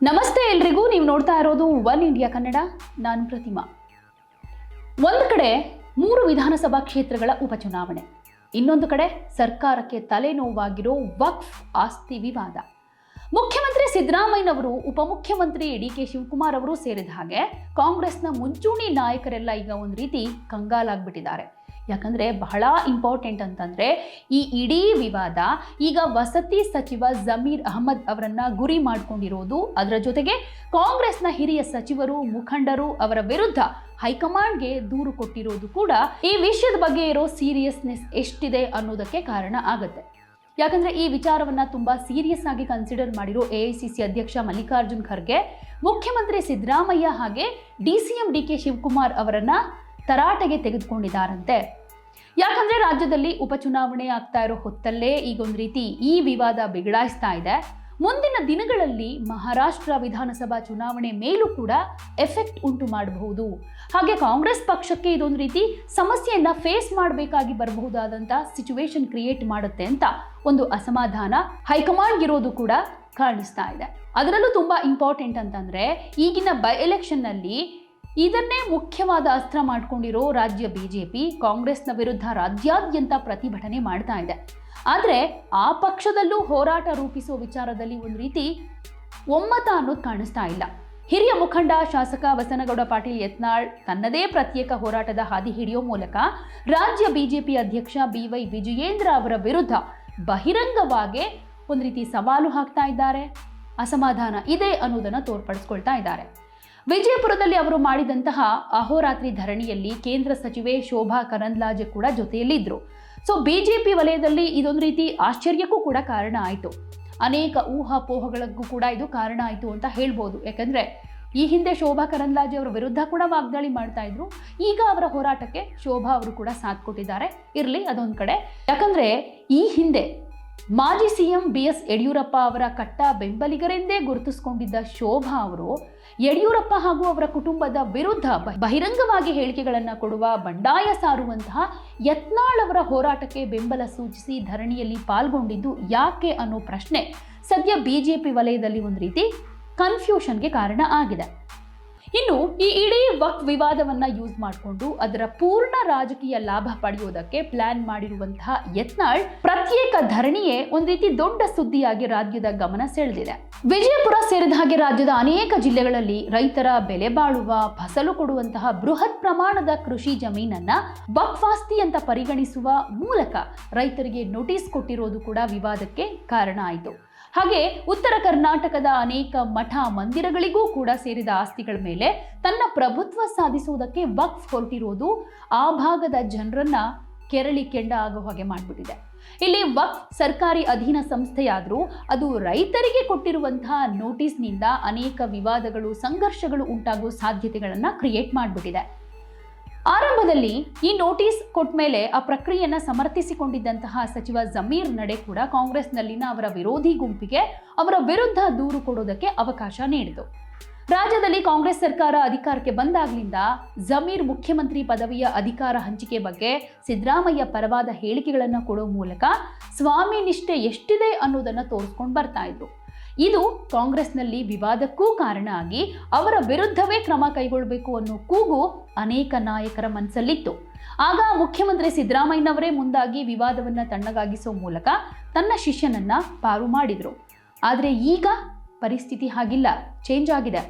ನಮಸ್ತೆ ಎಲ್ರಿಗೂ. ನೀವು ನೋಡ್ತಾ ಇರೋದು ಒನ್ ಇಂಡಿಯಾ ಕನ್ನಡ. ನಾನು ಪ್ರತಿಮಾ. ಒಂದು ಕಡೆ 3 ವಿಧಾನಸಭಾ ಕ್ಷೇತ್ರಗಳ ಉಪಚುನಾವಣೆ, ಇನ್ನೊಂದು ಕಡೆ ಸರ್ಕಾರಕ್ಕೆ ತಲೆನೋವಾಗಿರೋ ವಕ್ಫ್ ಆಸ್ತಿ ವಿವಾದ. ಮುಖ್ಯಮಂತ್ರಿ ಸಿದ್ದರಾಮಯ್ಯನವರು, ಉಪಮುಖ್ಯಮಂತ್ರಿ ಡಿ.ಕೆ. ಶಿವಕುಮಾರ್ ಅವರು ಸೇರಿದ ಹಾಗೆ ಕಾಂಗ್ರೆಸ್ನ ಮುಂಚೂಣಿ ನಾಯಕರೆಲ್ಲ ಈಗ ಒಂದು ರೀತಿ ಕಂಗಾಲಾಗ್ಬಿಟ್ಟಿದ್ದಾರೆ. ಯಾಕಂದರೆ ಬಹಳ ಇಂಪಾರ್ಟೆಂಟ್ ಅಂತಂದರೆ ಈ ಇಡೀ ವಿವಾದ ಈಗ ವಸತಿ ಸಚಿವ ಜಮೀರ್ ಅಹಮದ್ ಅವರನ್ನ ಗುರಿ ಮಾಡಿಕೊಂಡಿರೋದು. ಅದರ ಜೊತೆಗೆ ಕಾಂಗ್ರೆಸ್ನ ಹಿರಿಯ ಸಚಿವರು, ಮುಖಂಡರು ಅವರ ವಿರುದ್ಧ ಹೈಕಮಾಂಡ್ಗೆ ದೂರು ಕೊಟ್ಟಿರೋದು ಕೂಡ ಈ ವಿಷಯದ ಬಗ್ಗೆ ಇರೋ ಸೀರಿಯಸ್ನೆಸ್ ಎಷ್ಟಿದೆ ಅನ್ನೋದಕ್ಕೆ ಕಾರಣ ಆಗುತ್ತೆ. ಯಾಕಂದರೆ ಈ ವಿಚಾರವನ್ನು ತುಂಬ ಸೀರಿಯಸ್ ಆಗಿ ಕನ್ಸಿಡರ್ ಮಾಡಿರೋ ಎಐಸಿಸಿ ಅಧ್ಯಕ್ಷ ಮಲ್ಲಿಕಾರ್ಜುನ್ ಖರ್ಗೆ ಮುಖ್ಯಮಂತ್ರಿ ಸಿದ್ದರಾಮಯ್ಯ ಹಾಗೆ ಡಿ.ಸಿ.ಎಂ ಡಿ.ಕೆ. ಶಿವಕುಮಾರ್ ಅವರನ್ನ ತರಾಟೆಗೆ ತೆಗೆದುಕೊಂಡಿದ್ದಾರಂತೆ. ಯಾಕಂದ್ರೆ ರಾಜ್ಯದಲ್ಲಿ ಉಪಚುನಾವಣೆ ಆಗ್ತಾ ಇರೋ ಹೊತ್ತಲ್ಲೇ ಈಗ ಒಂದು ರೀತಿ ಈ ವಿವಾದ ಬಿಗಡಾಯಿಸ್ತಾ ಇದೆ. ಮುಂದಿನ ದಿನಗಳಲ್ಲಿ ಮಹಾರಾಷ್ಟ್ರ ವಿಧಾನಸಭಾ ಚುನಾವಣೆ ಮೇಲೂ ಕೂಡ ಎಫೆಕ್ಟ್ ಉಂಟು ಮಾಡಬಹುದು. ಹಾಗೆ ಕಾಂಗ್ರೆಸ್ ಪಕ್ಷಕ್ಕೆ ಇದೊಂದು ರೀತಿ ಸಮಸ್ಯೆಯನ್ನ ಫೇಸ್ ಮಾಡಬೇಕಾಗಿ ಬರಬಹುದಾದಂಥ ಸಿಚುವೇಶನ್ ಕ್ರಿಯೇಟ್ ಮಾಡುತ್ತೆ ಅಂತ ಒಂದು ಅಸಮಾಧಾನ ಹೈಕಮಾಂಡ್ ಇರೋದು ಕೂಡ ಕಾಣಿಸ್ತಾ ಇದೆ. ಅದರಲ್ಲೂ ತುಂಬಾ ಇಂಪಾರ್ಟೆಂಟ್ ಅಂತಂದ್ರೆ ಈಗಿನ ಬೈ ಎಲೆಕ್ಷನ್ನಲ್ಲಿ ಇದನ್ನೇ ಮುಖ್ಯವಾದ ಅಸ್ತ್ರ ಮಾಡಿಕೊಂಡಿರೋ ರಾಜ್ಯ ಬಿಜೆಪಿ ಕಾಂಗ್ರೆಸ್ನ ವಿರುದ್ಧ ರಾಜ್ಯಾದ್ಯಂತ ಪ್ರತಿಭಟನೆ ಮಾಡ್ತಾ ಇದೆ. ಆದರೆ ಆ ಪಕ್ಷದಲ್ಲೂ ಹೋರಾಟ ರೂಪಿಸೋ ವಿಚಾರದಲ್ಲಿ ಒಂದು ರೀತಿ ಒಮ್ಮತ ಅನ್ನೋದು ಕಾಣಿಸ್ತಾ ಇಲ್ಲ. ಹಿರಿಯ ಮುಖಂಡ ಶಾಸಕ ಬಸನಗೌಡ ಪಾಟೀಲ್ ಯತ್ನಾಳ್ ತನ್ನದೇ ಪ್ರತ್ಯೇಕ ಹೋರಾಟದ ಹಾದಿ ಹಿಡಿಯೋ ಮೂಲಕ ರಾಜ್ಯ ಬಿಜೆಪಿ ಅಧ್ಯಕ್ಷ ಬಿ.ವೈ. ವಿಜಯೇಂದ್ರ ಅವರ ವಿರುದ್ಧ ಬಹಿರಂಗವಾಗಿ ಒಂದು ರೀತಿ ಸವಾಲು ಹಾಕ್ತಾ ಇದ್ದಾರೆ. ಅಸಮಾಧಾನ ಇದೆ ಅನ್ನೋದನ್ನು ತೋರ್ಪಡಿಸ್ಕೊಳ್ತಾ ಇದ್ದಾರೆ. ವಿಜಯಪುರದಲ್ಲಿ ಅವರು ಮಾಡಿದಂತಹ ಅಹೋರಾತ್ರಿ ಧರಣಿಯಲ್ಲಿ ಕೇಂದ್ರ ಸಚಿವೆ ಶೋಭಾ ಕರಂದ್ಲಾಜೆ ಕೂಡ ಜೊತೆಯಲ್ಲಿದ್ದರು. ಸೊ ಬಿಜೆಪಿ ವಲಯದಲ್ಲಿ ಇದೊಂದು ರೀತಿ ಆಶ್ಚರ್ಯಕ್ಕೂ ಕೂಡ ಕಾರಣ ಆಯಿತು. ಅನೇಕ ಊಹಾಪೋಹಗಳಿಗೂ ಕೂಡ ಇದು ಕಾರಣ ಆಯಿತು ಅಂತ ಹೇಳ್ಬೋದು. ಯಾಕಂದ್ರೆ ಈ ಹಿಂದೆ ಶೋಭಾ ಕರಂದ್ಲಾಜೆ ಅವರ ವಿರುದ್ಧ ಕೂಡ ವಾಗ್ದಾಳಿ ಮಾಡ್ತಾ ಇದ್ರು. ಈಗ ಅವರ ಹೋರಾಟಕ್ಕೆ ಶೋಭಾ ಅವರು ಕೂಡ ಸಾಥ್ ಕೊಟ್ಟಿದ್ದಾರೆ. ಇರಲಿ ಅದೊಂದು ಕಡೆ. ಯಾಕಂದ್ರೆ ಈ ಹಿಂದೆ ಮಾಜಿ ಸಿಎಂ ಬಿ.ಎಸ್. ಯಡಿಯೂರಪ್ಪ ಅವರ ಕಟ್ಟ ಬೆಂಬಲಿಗರೆಂದೇ ಗುರುತಿಸಿಕೊಂಡಿದ್ದ ಶೋಭಾ ಅವರು ಯಡಿಯೂರಪ್ಪ ಹಾಗೂ ಅವರ ಕುಟುಂಬದ ವಿರುದ್ಧ ಬಹಿರಂಗವಾಗಿ ಹೇಳಿಕೆಗಳನ್ನು ಕೊಡುವ, ಬಂಡಾಯ ಸಾರುವಂತಹ ಯತ್ನಾಳ್ ಅವರ ಹೋರಾಟಕ್ಕೆ ಬೆಂಬಲ ಸೂಚಿಸಿ ಧರಣಿಯಲ್ಲಿ ಪಾಲ್ಗೊಂಡಿದ್ದು ಯಾಕೆ ಅನ್ನೋ ಪ್ರಶ್ನೆ ಸದ್ಯ ಬಿಜೆಪಿ ವಲಯದಲ್ಲಿ ಒಂದು ರೀತಿ ಕನ್ಫ್ಯೂಷನ್ಗೆ ಕಾರಣ ಆಗಿದೆ. ಇನ್ನು ಈ ಇಡೀ ವಕ್ಫ್ ವಿವಾದವನ್ನ ಯೂಸ್ ಮಾಡಿಕೊಂಡು ಅದರ ಪೂರ್ಣ ರಾಜಕೀಯ ಲಾಭ ಪಡೆಯುವುದಕ್ಕೆ ಪ್ಲಾನ್ ಮಾಡಿರುವಂತಹ ಯತ್ನಾಳ್ ಪ್ರತ್ಯೇಕ ಧರಣಿಯೇ ಒಂದು ರೀತಿ ದೊಡ್ಡ ಸುದ್ದಿಯಾಗಿ ರಾಜ್ಯದ ಗಮನ ಸೆಳೆದಿದೆ. ವಿಜಯಪುರ ಸೇರಿದ ಹಾಗೆ ರಾಜ್ಯದ ಅನೇಕ ಜಿಲ್ಲೆಗಳಲ್ಲಿ ರೈತರ ಬೆಲೆ ಬಾಳುವ, ಫಸಲು ಕೊಡುವಂತಹ ಬೃಹತ್ ಪ್ರಮಾಣದ ಕೃಷಿ ಜಮೀನನ್ನ ವಕ್ಫ್ ಆಸ್ತಿ ಅಂತ ಪರಿಗಣಿಸುವ ಮೂಲಕ ರೈತರಿಗೆ ನೋಟಿಸ್ ಕೊಟ್ಟಿರೋದು ಕೂಡ ವಿವಾದಕ್ಕೆ ಕಾರಣ ಆಯಿತು. ಹಾಗೆ ಉತ್ತರ ಕರ್ನಾಟಕದ ಅನೇಕ ಮಠ ಮಂದಿರಗಳಿಗೂ ಕೂಡ ಸೇರಿದ ಆಸ್ತಿಗಳ ಮೇಲೆ ತನ್ನ ಪ್ರಭುತ್ವ ಸಾಧಿಸುವುದಕ್ಕೆ ವಕ್ಫ್ ಹೊರಟಿರೋದು ಆ ಭಾಗದ ಜನರನ್ನ ಕೆರಳಿ ಕೆಂಡ ಆಗೋ ಹಾಗೆ ಮಾಡಿಬಿಟ್ಟಿದೆ. ಇಲ್ಲಿ ವಕ್ಫ್ ಸರ್ಕಾರಿ ಅಧೀನ ಸಂಸ್ಥೆಯಾದರೂ ಅದು ರೈತರಿಗೆ ಕೊಟ್ಟಿರುವಂತಹ ನೋಟಿಸ್ನಿಂದ ಅನೇಕ ವಿವಾದಗಳು, ಸಂಘರ್ಷಗಳು ಉಂಟಾಗುವ ಸಾಧ್ಯತೆಗಳನ್ನು ಕ್ರಿಯೇಟ್ ಮಾಡಿಬಿಟ್ಟಿದೆ. ಆರಂಭದಲ್ಲಿ ಈ ನೋಟಿಸ್ ಕೊಟ್ಟ ಮೇಲೆ ಆ ಪ್ರಕ್ರಿಯೆಯನ್ನ ಸಮರ್ಥಿಸಿಕೊಂಡಿದ್ದಂತಹ ಸಚಿವ ಜಮೀರ್ ನಡೆ ಕೂಡ ಕಾಂಗ್ರೆಸ್ನಲ್ಲಿನ ಅವರ ವಿರೋಧಿ ಗುಂಪಿಗೆ ಅವರ ವಿರುದ್ಧ ದೂರು ಕೊಡೋದಕ್ಕೆ ಅವಕಾಶ ನೀಡಿತು. ರಾಜ್ಯದಲ್ಲಿ ಕಾಂಗ್ರೆಸ್ ಸರ್ಕಾರ ಅಧಿಕಾರಕ್ಕೆ ಬಂದಾಗ್ಲಿಂದ ಜಮೀರ್ ಮುಖ್ಯಮಂತ್ರಿ ಪದವಿಯ ಅಧಿಕಾರ ಹಂಚಿಕೆ ಬಗ್ಗೆ ಸಿದ್ದರಾಮಯ್ಯ ಪರವಾದ ಹೇಳಿಕೆಗಳನ್ನು ಕೊಡೋ ಮೂಲಕ ಸ್ವಾಮಿ ನಿಷ್ಠೆ ಎಷ್ಟಿದೆ ಅನ್ನೋದನ್ನ ತೋರಿಸ್ಕೊಂಡು ಬರ್ತಾ ಇದ್ರು. ಇದು ಕಾಂಗ್ರೆಸ್ನಲ್ಲಿ ವಿವಾದಕ್ಕೂ ಕಾರಣ ಆಗಿ ಅವರ ವಿರುದ್ಧವೇ ಕ್ರಮ ಕೈಗೊಳ್ಳಬೇಕು ಅನ್ನೋ ಕೂಗು ಅನೇಕ ನಾಯಕರ ಮನಸ್ಸಲ್ಲಿತ್ತು. ಆಗ ಮುಖ್ಯಮಂತ್ರಿ ಸಿದ್ದರಾಮಯ್ಯನವರೇ ಮುಂದಾಗಿ ವಿವಾದವನ್ನ ತಣ್ಣಗಾಗಿಸೋ ಮೂಲಕ ತನ್ನ ಶಿಷ್ಯನನ್ನ ಪಾರು ಮಾಡಿದ್ರು. ಆದರೆ ಈಗ ಪರಿಸ್ಥಿತಿ ಹಾಗಿಲ್ಲ, ಚೇಂಜ್ ಆಗಿದೆ.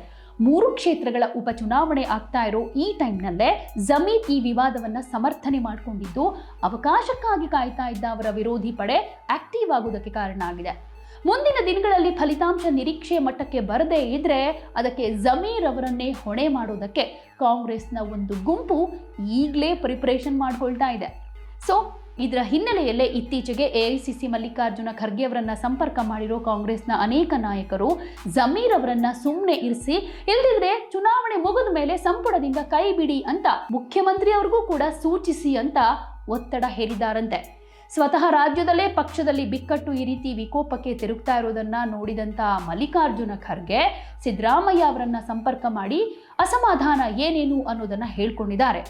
3 ಕ್ಷೇತ್ರಗಳ ಉಪಚುನಾವಣೆ ಆಗ್ತಾ ಇರೋ ಈ ಟೈಮ್ನಲ್ಲೇ ಜಮೀರ್ ಈ ವಿವಾದವನ್ನ ಸಮರ್ಥನೆ ಮಾಡಿಕೊಂಡಿದ್ದು ಅವಕಾಶಕ್ಕಾಗಿ ಕಾಯ್ತಾ ಇದ್ದ ಅವರ ವಿರೋಧಿ ಪಡೆ ಆಕ್ಟಿವ್ ಆಗುವುದಕ್ಕೆ ಕಾರಣ ಆಗಿದೆ. ಮುಂದಿನ ದಿನಗಳಲ್ಲಿ ಫಲಿತಾಂಶ ನಿರೀಕ್ಷೆಯ ಮಟ್ಟಕ್ಕೆ ಬರದೇ ಇದ್ರೆ ಅದಕ್ಕೆ ಜಮೀರ್ ಅವರನ್ನೇ ಹೊಣೆ ಮಾಡೋದಕ್ಕೆ ಕಾಂಗ್ರೆಸ್ನ ಒಂದು ಗುಂಪು ಈಗಲೇ ಪ್ರಿಪರೇಷನ್ ಮಾಡ್ಕೊಳ್ತಾ ಇದೆ. ಸೊ ಇದರ ಹಿನ್ನೆಲೆಯಲ್ಲೇ ಇತ್ತೀಚೆಗೆ ಎಐಸಿಸಿ ಮಲ್ಲಿಕಾರ್ಜುನ ಖರ್ಗೆ ಅವರನ್ನ ಸಂಪರ್ಕ ಮಾಡಿರೋ ಕಾಂಗ್ರೆಸ್ನ ಅನೇಕ ನಾಯಕರು ಜಮೀರ್ ಅವರನ್ನ ಸುಮ್ಮನೆ ಇರಿಸಿ, ಇಲ್ದಿದ್ರೆ ಚುನಾವಣೆ ಮುಗಿದ ಮೇಲೆ ಸಂಪುಟದಿಂದ ಕೈ ಬಿಡಿ ಅಂತ ಮುಖ್ಯಮಂತ್ರಿ ಅವ್ರಿಗೂ ಕೂಡ ಸೂಚಿಸಿ ಅಂತ ಒತ್ತಡ ಹೇರಿದಾರಂತೆ. ಸ್ವತಃ ರಾಜ್ಯದಲ್ಲೇ ಪಕ್ಷದಲ್ಲಿ ಬಿಕ್ಕಟ್ಟು ಈ ರೀತಿ ವಿಕೋಪಕ್ಕೆ ತಿರುಗ್ತಾ ಇರೋದನ್ನ ನೋಡಿದಂತ ಮಲ್ಲಿಕಾರ್ಜುನ ಖರ್ಗೆ ಸಿದ್ದರಾಮಯ್ಯ ಅವರನ್ನ ಸಂಪರ್ಕ ಮಾಡಿ ಅಸಮಾಧಾನ ಏನೇನು ಅನ್ನೋದನ್ನ ಹೇಳ್ಕೊಂಡಿದ್ದಾರೆ.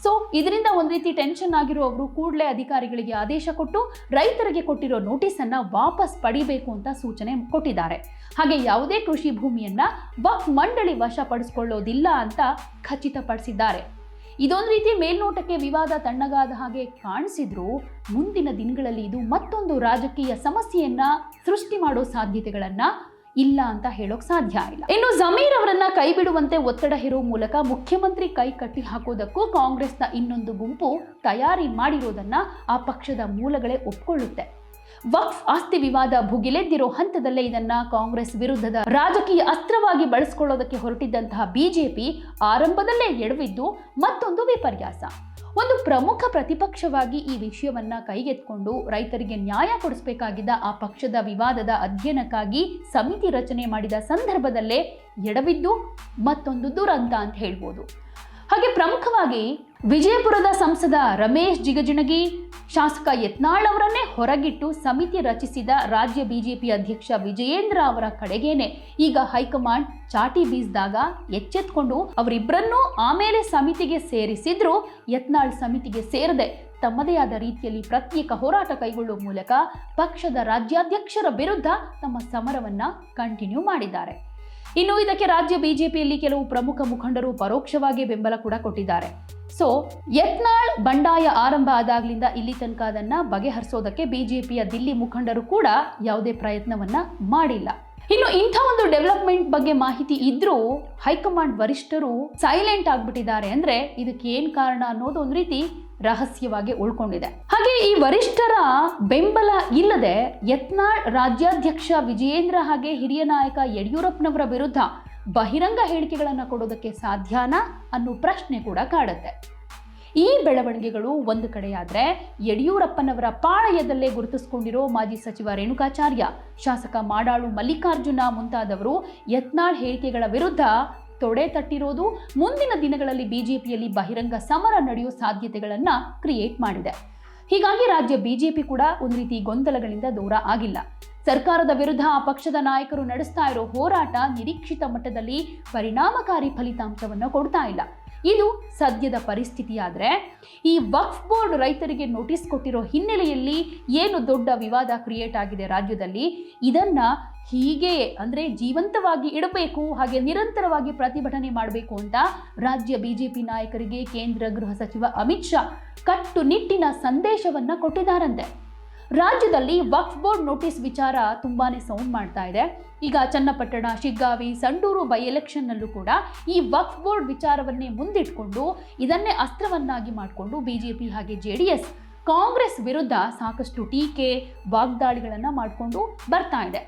ಸೊ ಇದರಿಂದ ಒಂದ್ ರೀತಿ ಟೆನ್ಷನ್ ಆಗಿರೋ ಅವರು ಕೂಡಲೇ ಅಧಿಕಾರಿಗಳಿಗೆ ಆದೇಶ ಕೊಟ್ಟು ರೈತರಿಗೆ ಕೊಟ್ಟಿರೋ ನೋಟಿಸ್ ಅನ್ನ ವಾಪಸ್ ಪಡಿಬೇಕು ಅಂತ ಸೂಚನೆ ಕೊಟ್ಟಿದ್ದಾರೆ. ಹಾಗೆ ಯಾವುದೇ ಕೃಷಿ ಭೂಮಿಯನ್ನ ವಕ್ಫ್ ಮಂಡಳಿ ವಶಪಡಿಸಿಕೊಳ್ಳೋದಿಲ್ಲ ಅಂತ ಖಚಿತಪಡಿಸಿದ್ದಾರೆ. ಇದೊಂದು ರೀತಿ ಮೇಲ್ನೋಟಕ್ಕೆ ವಿವಾದ ತಣ್ಣಗಾದ ಹಾಗೆ ಕಾಣಿಸಿದ್ರು ಮುಂದಿನ ದಿನಗಳಲ್ಲಿ ಇದು ಮತ್ತೊಂದು ರಾಜಕೀಯ ಸಮಸ್ಯೆಯನ್ನ ಸೃಷ್ಟಿ ಮಾಡೋ ಸಾಧ್ಯತೆಗಳನ್ನ ಇಲ್ಲ ಅಂತ ಹೇಳೋಕ್ ಸಾಧ್ಯ ಇಲ್ಲ. ಇನ್ನು ಜಮೀರ್ ಅವರನ್ನ ಕೈ ಬಿಡುವಂತೆ ಒತ್ತಡ ಹೇರೋ ಮೂಲಕ ಮುಖ್ಯಮಂತ್ರಿ ಕೈ ಕಟ್ಟಿ ಹಾಕೋದಕ್ಕೂ ಕಾಂಗ್ರೆಸ್ನ ಇನ್ನೊಂದು ಗುಂಪು ತಯಾರಿ ಮಾಡಿರೋದನ್ನ ಆ ಪಕ್ಷದ ಮೂಲಗಳೇ ಒಪ್ಕೊಳ್ಳುತ್ತೆ. ವಕ್ಫ್ ಆಸ್ತಿ ವಿವಾದ ಭುಗಿಲೆದ್ದಿರೋ ಹಂತದಲ್ಲೇ ಇದನ್ನ ಕಾಂಗ್ರೆಸ್ ವಿರುದ್ಧದ ರಾಜಕೀಯ ಅಸ್ತ್ರವಾಗಿ ಬಳಸಿಕೊಳ್ಳೋದಕ್ಕೆ ಹೊರಟಿದ್ದಂತಹ ಬಿಜೆಪಿ ಆರಂಭದಲ್ಲೇ ಎಡವಿದ್ದು ಮತ್ತೊಂದು ವಿಪರ್ಯಾಸ. ಒಂದು ಪ್ರಮುಖ ಪ್ರತಿಪಕ್ಷವಾಗಿ ಈ ವಿಷಯವನ್ನ ಕೈಗೆತ್ಕೊಂಡು ರೈತರಿಗೆ ನ್ಯಾಯ ಕೊಡಿಸಬೇಕಾಗಿದ್ದ ಆ ಪಕ್ಷದ ವಿವಾದದ ಅಧ್ಯಯನಕ್ಕಾಗಿ ಸಮಿತಿ ರಚನೆ ಮಾಡಿದ ಸಂದರ್ಭದಲ್ಲೇ ಎಡವಿದ್ದು ಮತ್ತೊಂದು ದುರಂತ ಅಂತ ಹೇಳ್ಬೋದು. ಹಾಗೆ ಪ್ರಮುಖವಾಗಿ ವಿಜಯಪುರದ ಸಂಸದ ರಮೇಶ್ ಜಿಗಜಿಣಗಿ, ಶಾಸಕ ಯತ್ನಾಳ್ ಅವರನ್ನೇ ಹೊರಗಿಟ್ಟು ಸಮಿತಿ ರಚಿಸಿದ ರಾಜ್ಯ ಬಿಜೆಪಿ ಅಧ್ಯಕ್ಷ ವಿಜಯೇಂದ್ರ ಅವರ ಕಡೆಗೇನೆ ಈಗ ಹೈಕಮಾಂಡ್ ಚಾಟಿ ಬೀಸಿದಾಗ ಎಚ್ಚೆತ್ಕೊಂಡು ಅವರಿಬ್ಬರನ್ನೂ ಆಮೇಲೆ ಸಮಿತಿಗೆ ಸೇರಿಸಿದ್ರು ಯತ್ನಾಳ್ ಸಮಿತಿಗೆ ಸೇರದೆ ತಮ್ಮದೇ ಆದ ರೀತಿಯಲ್ಲಿ ಪ್ರತ್ಯೇಕ ಹೋರಾಟ ಕೈಗೊಳ್ಳುವ ಮೂಲಕ ಪಕ್ಷದ ರಾಜ್ಯಾಧ್ಯಕ್ಷರ ವಿರುದ್ಧ ತಮ್ಮ ಸಮರವನ್ನ ಕಂಟಿನ್ಯೂ ಮಾಡಿದ್ದಾರೆ. ಇನ್ನು ಇದಕ್ಕೆ ರಾಜ್ಯ ಬಿಜೆಪಿಯಲ್ಲಿ ಕೆಲವು ಪ್ರಮುಖ ಮುಖಂಡರು ಪರೋಕ್ಷವಾಗಿ ಬೆಂಬಲ ಕೂಡ ಕೊಟ್ಟಿದ್ದಾರೆ. ಸೊ ಯತ್ನಾಳ್ ಬಂಡಾಯ ಆರಂಭ ಆದಾಗ್ಲಿಂದ ಇಲ್ಲಿ ತನಕ ಅದನ್ನ ಬಗೆಹರಿಸೋದಕ್ಕೆ ಬಿಜೆಪಿಯ ದಿಲ್ಲಿ ಮುಖಂಡರು ಕೂಡ ಯಾವುದೇ ಪ್ರಯತ್ನವನ್ನ ಮಾಡಿಲ್ಲ. ಇನ್ನು ಇಂಥ ಒಂದು ಡೆವಲಪ್ಮೆಂಟ್ ಬಗ್ಗೆ ಮಾಹಿತಿ ಇದ್ರೂ ಹೈಕಮಾಂಡ್ ವರಿಷ್ಠರು ಸೈಲೆಂಟ್ ಆಗ್ಬಿಟ್ಟಿದ್ದಾರೆ ಅಂದ್ರೆ ಇದಕ್ಕೆ ಏನ್ ಕಾರಣ ಅನ್ನೋದು ಒಂದು ರೀತಿ ರಹಸ್ಯವಾಗಿ ಉಳ್ಕೊಂಡಿದೆ. ಹಾಗೆ ಈ ವರಿಷ್ಠರ ಬೆಂಬಲ ಇಲ್ಲದೆ ಯತ್ನಾಳ್ ರಾಜ್ಯಾಧ್ಯಕ್ಷ ವಿಜಯೇಂದ್ರ ಹಾಗೆ ಹಿರಿಯ ನಾಯಕ ಯಡಿಯೂರಪ್ಪನವರ ವಿರುದ್ಧ ಬಹಿರಂಗ ಹೇಳಿಕೆಗಳನ್ನು ಕೊಡೋದಕ್ಕೆ ಸಾಧ್ಯನಾ ಅನ್ನೋ ಪ್ರಶ್ನೆ ಕೂಡ ಕಾಡುತ್ತೆ. ಈ ಬೆಳವಣಿಗೆಗಳು ಒಂದು ಕಡೆಯಾದ್ರೆ ಯಡಿಯೂರಪ್ಪನವರ ಪಾಳಯದಲ್ಲೇ ಗುರುತಿಸಿಕೊಂಡಿರೋ ಮಾಜಿ ಸಚಿವ ರೇಣುಕಾಚಾರ್ಯ, ಶಾಸಕ ಮಾಡಾಳು ಮಲ್ಲಿಕಾರ್ಜುನ ಮುಂತಾದವರು ಯತ್ನಾಳ್ ಹೇಳಿಕೆಗಳ ವಿರುದ್ಧ ತೊಡೆ ತಟ್ಟಿರೋದು ಮುಂದಿನ ದಿನಗಳಲ್ಲಿ ಬಿಜೆಪಿಯಲ್ಲಿ ಬಹಿರಂಗ ಸಮರ ನಡೆಯೋ ಸಾಧ್ಯತೆಗಳನ್ನ ಕ್ರಿಯೇಟ್ ಮಾಡಿದೆ. ಹೀಗಾಗಿ ರಾಜ್ಯ ಬಿಜೆಪಿ ಕೂಡ ಒಂದು ರೀತಿ ಗೊಂದಲಗಳಿಂದ ದೂರ ಆಗಿಲ್ಲ. ಸರ್ಕಾರದ ವಿರುದ್ಧ ಆ ಪಕ್ಷದ ನಾಯಕರು ನಡೆಸ್ತಾ ಇರೋ ಹೋರಾಟ ನಿರೀಕ್ಷಿತ ಮಟ್ಟದಲ್ಲಿ ಪರಿಣಾಮಕಾರಿ ಫಲಿತಾಂಶವನ್ನು ಕೊಡ್ತಾ ಇಲ್ಲ. ಇದು ಸದ್ಯದ ಪರಿಸ್ಥಿತಿಯಾದ್ರೆ ಈ ವಕ್ಫ್ ಬೋರ್ಡ್ ರೈತರಿಗೆ ನೋಟಿಸ್ ಕೊಟ್ಟಿರೋ ಹಿನ್ನೆಲೆಯಲ್ಲಿ ಏನು ದೊಡ್ಡ ವಿವಾದ ಕ್ರಿಯೇಟ್ ಆಗಿದೆ ರಾಜ್ಯದಲ್ಲಿ, ಇದನ್ನ ಹೀಗೆ ಅಂದ್ರೆ ಜೀವಂತವಾಗಿ ಇಡಬೇಕು, ಹಾಗೆ ನಿರಂತರವಾಗಿ ಪ್ರತಿಭಟನೆ ಮಾಡಬೇಕು ಅಂತ ರಾಜ್ಯ ಬಿಜೆಪಿ ನಾಯಕರಿಗೆ ಕೇಂದ್ರ ಗೃಹ ಸಚಿವ ಅಮಿತ್ ಶಾ ಕಟ್ಟುನಿಟ್ಟಿನ ಸಂದೇಶವನ್ನ ಕೊಟ್ಟಿದ್ದಾರಂತೆ. ರಾಜ್ಯದಲ್ಲಿ ವಕ್ಫ್ ಬೋರ್ಡ್ ನೋಟಿಸ್ ವಿಚಾರ ತುಂಬಾನೇ ಸೌಂಡ್ ಮಾಡ್ತಾ ಇದೆ. ಈಗ ಚನ್ನಪಟ್ಟಣ, ಶಿಗ್ಗಾವಿ, ಸಂಡೂರು ಬೈ ಎಲೆಕ್ಷನ್ನಲ್ಲೂ ಕೂಡ ಈ ವಕ್ಫ್ ಬೋರ್ಡ್ ವಿಚಾರವನ್ನೇ ಮುಂದಿಟ್ಕೊಂಡು ಇದನ್ನೇ ಅಸ್ತ್ರವನ್ನಾಗಿ ಮಾಡಿಕೊಂಡು ಬಿಜೆಪಿ ಹಾಗೆ ಜೆಡಿಎಸ್ ಕಾಂಗ್ರೆಸ್ ವಿರುದ್ಧ ಸಾಕಷ್ಟು ಟೀಕೆ ವಾಗ್ದಾಳಿಗಳನ್ನ ಮಾಡಿಕೊಂಡು ಬರ್ತಾ ಇದೆ.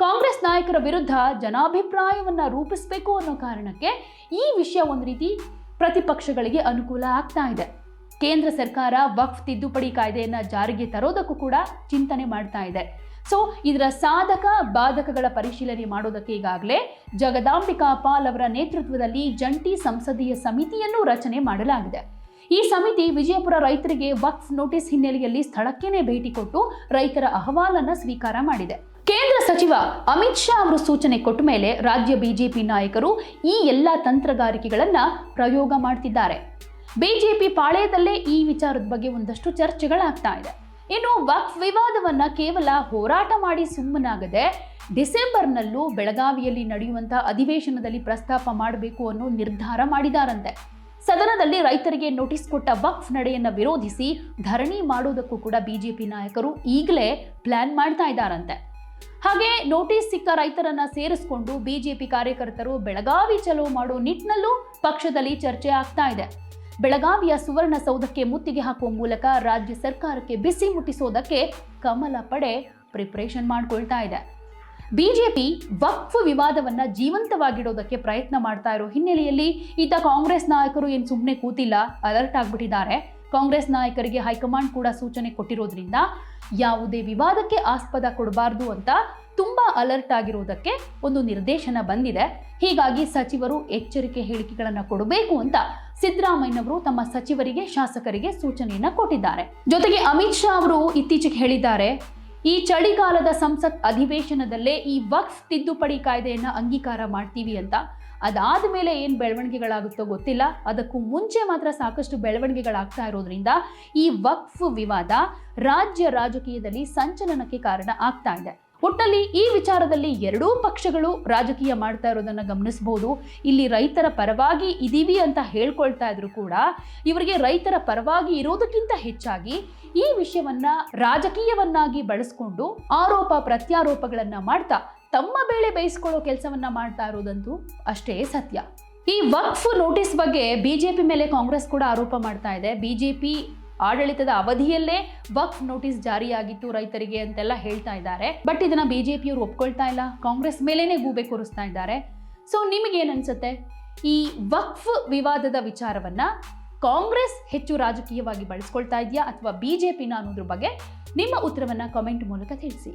ಕಾಂಗ್ರೆಸ್ ನಾಯಕರ ವಿರುದ್ಧ ಜನಾಭಿಪ್ರಾಯವನ್ನ ರೂಪಿಸಬೇಕು ಅನ್ನೋ ಕಾರಣಕ್ಕೆ ಈ ವಿಷಯ ಒಂದು ರೀತಿ ಪ್ರತಿಪಕ್ಷಗಳಿಗೆ ಅನುಕೂಲ ಆಗ್ತಾ ಇದೆ. ಕೇಂದ್ರ ಸರ್ಕಾರ ವಕ್ಫ್ ತಿದ್ದುಪಡಿ ಕಾಯ್ದೆಯನ್ನ ಜಾರಿಗೆ ತರೋದಕ್ಕೂ ಕೂಡ ಚಿಂತನೆ ಮಾಡ್ತಾ ಇದೆ. ಸೊ ಇದರ ಸಾಧಕ ಬಾಧಕಗಳ ಪರಿಶೀಲನೆ ಮಾಡೋದಕ್ಕೆ ಈಗಾಗಲೇ ಜಗದಾಂಬಿಕಾ ಪಾಲ್ ಅವರ ನೇತೃತ್ವದಲ್ಲಿ ಜಂಟಿ ಸಂಸದೀಯ ಸಮಿತಿಯನ್ನು ರಚನೆ ಮಾಡಲಾಗಿದೆ. ಈ ಸಮಿತಿ ವಿಜಯಪುರ ರೈತರಿಗೆ ವಕ್ಫ್ ನೋಟಿಸ್ ಹಿನ್ನೆಲೆಯಲ್ಲಿ ಸ್ಥಳಕ್ಕೇನೆ ಭೇಟಿ ಕೊಟ್ಟು ರೈತರ ಅಹವಾಲನ್ನ ಸ್ವೀಕಾರ ಮಾಡಿದೆ. ಕೇಂದ್ರ ಸಚಿವ ಅಮಿತ್ ಶಾ ಅವರು ಸೂಚನೆ ಕೊಟ್ಟ ಮೇಲೆ ರಾಜ್ಯ ಬಿಜೆಪಿ ನಾಯಕರು ಈ ಎಲ್ಲ ತಂತ್ರಗಾರಿಕೆಗಳನ್ನ ಪ್ರಯೋಗ ಮಾಡ್ತಿದ್ದಾರೆ. ಬಿಜೆಪಿ ಪಾಳೆಯದಲ್ಲೇ ಈ ವಿಚಾರದ ಬಗ್ಗೆ ಒಂದಷ್ಟು ಚರ್ಚೆಗಳಾಗ್ತಾ ಇದೆ. ಇನ್ನು ವಕ್ಫ್ ವಿವಾದವನ್ನ ಕೇವಲ ಹೋರಾಟ ಮಾಡಿ ಸುಮ್ಮನಾಗದೆ ಡಿಸೆಂಬರ್ನಲ್ಲೂ ಬೆಳಗಾವಿಯಲ್ಲಿ ನಡೆಯುವಂತಹ ಅಧಿವೇಶನದಲ್ಲಿ ಪ್ರಸ್ತಾಪ ಮಾಡಬೇಕು ಅನ್ನೋ ನಿರ್ಧಾರ ಮಾಡಿದಾರಂತೆ. ಸದನದಲ್ಲಿ ರೈತರಿಗೆ ನೋಟಿಸ್ ಕೊಟ್ಟ ವಕ್ಫ್ ನಡೆಯನ್ನ ವಿರೋಧಿಸಿ ಧರಣಿ ಮಾಡೋದಕ್ಕೂ ಕೂಡ ಬಿಜೆಪಿ ನಾಯಕರು ಈಗಲೇ ಪ್ಲಾನ್ ಮಾಡ್ತಾ ಇದ್ದಾರಂತೆ. ಹಾಗೆ ನೋಟಿಸ್ ಸಿಕ್ಕ ರೈತರನ್ನ ಸೇರಿಸಿಕೊಂಡು ಬಿಜೆಪಿ ಕಾರ್ಯಕರ್ತರು ಬೆಳಗಾವಿ ಚಲೋ ಮಾಡೋ ನಿಟ್ಟಿನಲ್ಲೂ ಪಕ್ಷದಲ್ಲಿ ಚರ್ಚೆ ಆಗ್ತಾ ಇದೆ. ಬೆಳಗಾವಿಯ ಸುವರ್ಣಸೌಧಕ್ಕೆ ಮುತ್ತಿಗೆ ಹಾಕುವ ಮೂಲಕ ರಾಜ್ಯ ಸರ್ಕಾರಕ್ಕೆ ಬಿಸಿ ಮುಟ್ಟಿಸೋದಕ್ಕೆ ಕಮಲ ಪಡೆ ಪ್ರಿಪರೇಷನ್ ಮಾಡ್ಕೊಳ್ತಾ ಇದೆ. ಬಿಜೆಪಿ ವಕ್ಫ್ ವಿವಾದವನ್ನ ಜೀವಂತವಾಗಿಡೋದಕ್ಕೆ ಪ್ರಯತ್ನ ಮಾಡ್ತಾ ಇರೋ ಹಿನ್ನೆಲೆಯಲ್ಲಿ ಈತ ಕಾಂಗ್ರೆಸ್ ನಾಯಕರು ಏನು ಸುಮ್ಮನೆ ಕೂತಿಲ್ಲ, ಅಲರ್ಟ್ ಆಗ್ಬಿಟ್ಟಿದ್ದಾರೆ. ಕಾಂಗ್ರೆಸ್ ನಾಯಕರಿಗೆ ಹೈಕಮಾಂಡ್ ಕೂಡ ಸೂಚನೆ ಕೊಟ್ಟಿರೋದ್ರಿಂದ ಯಾವುದೇ ವಿವಾದಕ್ಕೆ ಆಸ್ಪದ ಕೊಡಬಾರ್ದು ಅಂತ ತುಂಬಾ ಅಲರ್ಟ್ ಆಗಿರುವುದಕ್ಕೆ ಒಂದು ನಿರ್ದೇಶನ ಬಂದಿದೆ. ಹೀಗಾಗಿ ಸಚಿವರು ಎಚ್ಚರಿಕೆ ಹೇಳಿಕೆಗಳನ್ನು ಕೊಡಬೇಕು ಅಂತ ಸಿದ್ದರಾಮಯ್ಯನವರು ತಮ್ಮ ಸಚಿವರಿಗೆ, ಶಾಸಕರಿಗೆ ಸೂಚನೆಯನ್ನ ಕೊಟ್ಟಿದ್ದಾರೆ. ಜೊತೆಗೆ ಅಮಿತ್ ಶಾ ಅವರು ಇತ್ತೀಚೆಗೆ ಹೇಳಿದ್ದಾರೆ, ಈ ಚಳಿಗಾಲದ ಸಂಸತ್ ಅಧಿವೇಶನದಲ್ಲೇ ಈ ವಕ್ಫ್ ತಿದ್ದುಪಡಿ ಕಾಯ್ದೆಯನ್ನ ಅಂಗೀಕಾರ ಮಾಡ್ತೀವಿ ಅಂತ. ಅದಾದ ಮೇಲೆ ಏನು ಬೆಳವಣಿಗೆಗಳಾಗುತ್ತೋ ಗೊತ್ತಿಲ್ಲ. ಅದಕ್ಕೂ ಮುಂಚೆ ಮಾತ್ರ ಸಾಕಷ್ಟು ಬೆಳವಣಿಗೆಗಳಾಗ್ತಾ ಇರೋದ್ರಿಂದ ಈ ವಕ್ಫ್ ವಿವಾದ ರಾಜ್ಯ ರಾಜಕೀಯದಲ್ಲಿ ಸಂಚಲನಕ್ಕೆ ಕಾರಣ ಆಗ್ತಾ ಇದೆ. ಒಟ್ಟಲ್ಲಿ ಈ ವಿಚಾರದಲ್ಲಿ ಎರಡೂ ಪಕ್ಷಗಳು ರಾಜಕೀಯ ಮಾಡ್ತಾ ಇರೋದನ್ನ ಗಮನಿಸಬಹುದು. ಇಲ್ಲಿ ರೈತರ ಪರವಾಗಿ ಇದೀವಿ ಅಂತ ಹೇಳ್ಕೊಳ್ತಾ ಇದ್ರು ಕೂಡ ಇವರಿಗೆ ರೈತರ ಪರವಾಗಿ ಇರೋದಕ್ಕಿಂತ ಹೆಚ್ಚಾಗಿ ಈ ವಿಷಯವನ್ನ ರಾಜಕೀಯವನ್ನಾಗಿ ಬಳಸ್ಕೊಂಡು ಆರೋಪ ಪ್ರತ್ಯಾರೋಪಗಳನ್ನ ಮಾಡ್ತಾ ತಮ್ಮ ಬೇಳೆ ಬೇಯಿಸ್ಕೊಳ್ಳೋ ಕೆಲಸವನ್ನ ಮಾಡ್ತಾ ಇರೋದಂತೂ ಅಷ್ಟೇ ಸತ್ಯ. ಈ ವಕ್ಫ್ ನೋಟಿಸ್ ಬಗ್ಗೆ ಬಿಜೆಪಿ ಮೇಲೆ ಕಾಂಗ್ರೆಸ್ ಕೂಡ ಆರೋಪ ಮಾಡ್ತಾ ಇದೆ. ಬಿಜೆಪಿ ಆಡಳಿತದ ಅವಧಿಯಲ್ಲೇ ವಕ್ಫ್ ನೋಟಿಸ್ ಜಾರಿಯಾಗಿತ್ತು ರೈತರಿಗೆ ಅಂತೆಲ್ಲ ಹೇಳ್ತಾ ಇದ್ದಾರೆ. ಬಟ್ ಇದನ್ನ ಬಿಜೆಪಿಯವರು ಒಪ್ಕೊಳ್ತಾ ಇಲ್ಲ, ಕಾಂಗ್ರೆಸ್ ಮೇಲೇನೆ ಗೂಬೆ ಕೂರಿಸ್ತಾ ಇದ್ದಾರೆ. ಸೊ ನಿಮಗೇನ್ ಅನ್ಸುತ್ತೆ? ಈ ವಕ್ಫ್ ವಿವಾದದ ವಿಚಾರವನ್ನ ಕಾಂಗ್ರೆಸ್ ಹೆಚ್ಚು ರಾಜಕೀಯವಾಗಿ ಬಳಸ್ಕೊಳ್ತಾ ಇದೆಯಾ ಅಥವಾ ಬಿಜೆಪಿನ ಅನ್ನೋದ್ರ ಬಗ್ಗೆ ನಿಮ್ಮ ಉತ್ತರವನ್ನ ಕಾಮೆಂಟ್ ಮೂಲಕ ತಿಳಿಸಿ.